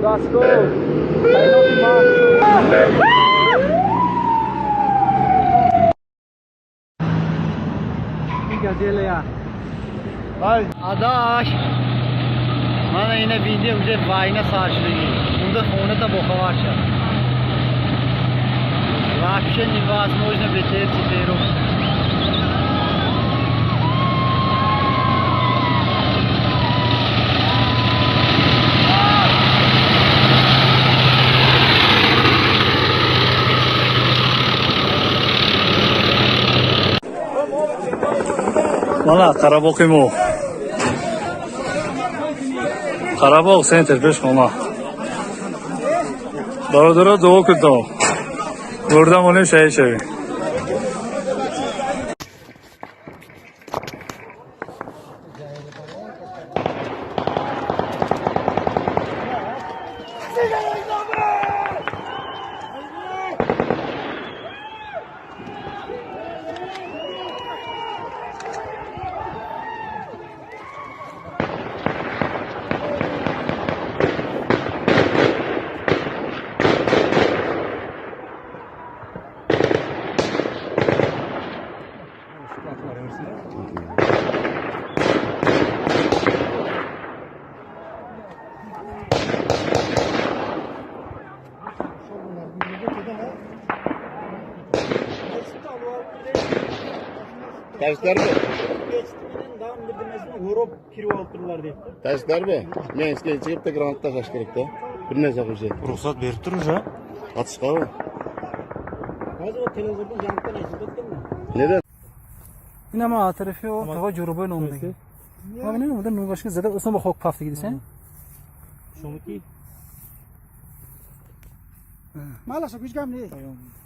Let's go. Gazele ya. Vay. Adaş. Bana yine video bize vayne karşılıyor. Bunda fonu da boka var ya. Вообще невозможно бетер теперь. Valla Karabok'um o. Karabok center beş ona. Doğru doğu kutu. Buradan onu şey. Taşlar mı? Devam edilmesine Europe kiri altırlar diye. Taşlar mı? Men eski çıkıp da granat taşaş gerek de. Bir ne yapacak? Ruhsat verip durur ha. Atışka mı? Hadi o televizyonun yanıktan açıldık mı? Neden? Yine ama tarafı o tava corubayın olmadı. Ama ne oldu? Ne başka zaten o hok paftı gidiyorsun. Şunu ki. Maalesef hiç gam değil.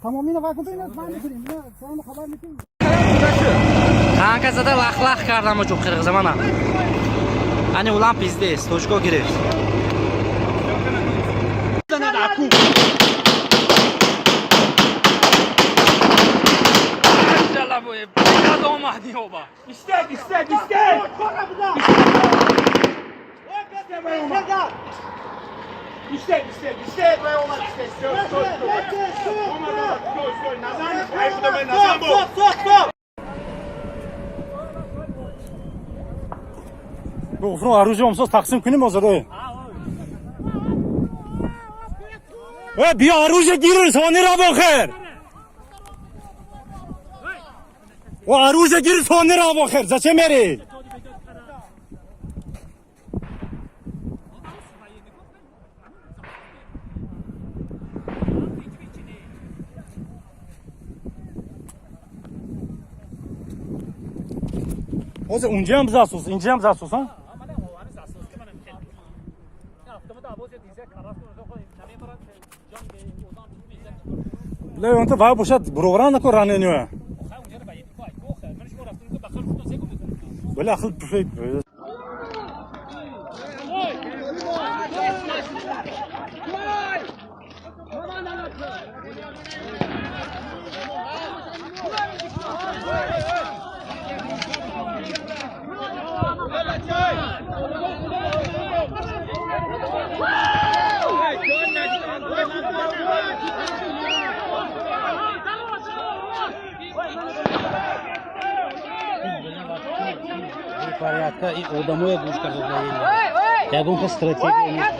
Tamam yine vakit oynar. Ben de gireyim. Sana haber vereyim. Kanka zaten lak kardan çok kırık zamana. Hani ulan bizdeyiz. Toçko girer. İstek. İstek ve olmaz istek. Stop. Gofro arıcı olmasa Taksim günü mü hazır o? Bir arıcı girir sonra nereye bakar? O arıcı girir sonra nereye bakar? Zaten meri? O zaman ince mi zasos, ha? Leonta var boşa programda koranı ne? Böyle akıl püfek. Порядка и домой будешь как бы. Я думаю, стратегия.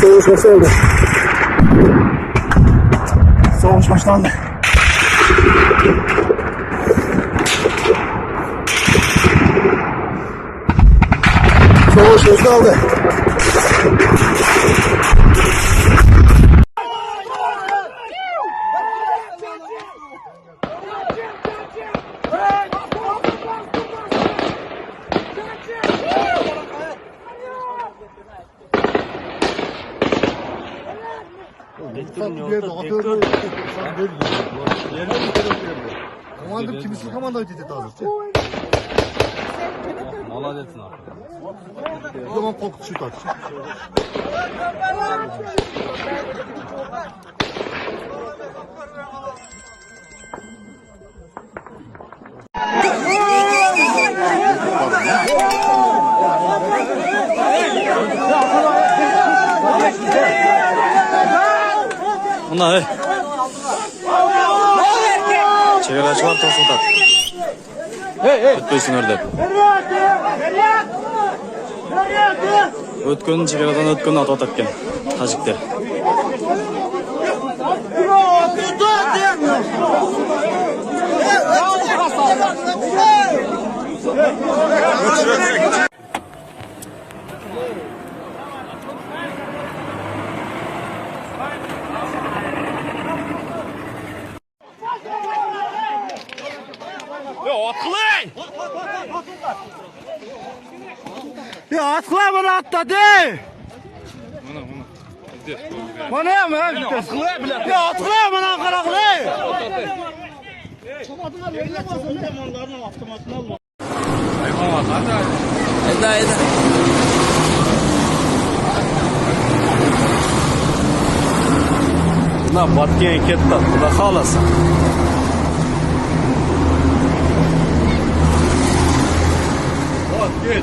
Soğuş başladı. Soğuş başlandı. hoşunuzu aldı. Команда kimisi komanda ödedi tarzı. Молодец нахуй. O zaman korkutucu şu taksi. Bunlar hey. Çevre çıkar tosun tat. Ötpeysin ördep. Ötkün çevredan ötkün at etken. Tacikler. Ya atla bana atladı. Bana mı? Ya atla bana karaklı. Buna batken ketdi. Xudo xolasa. Gel.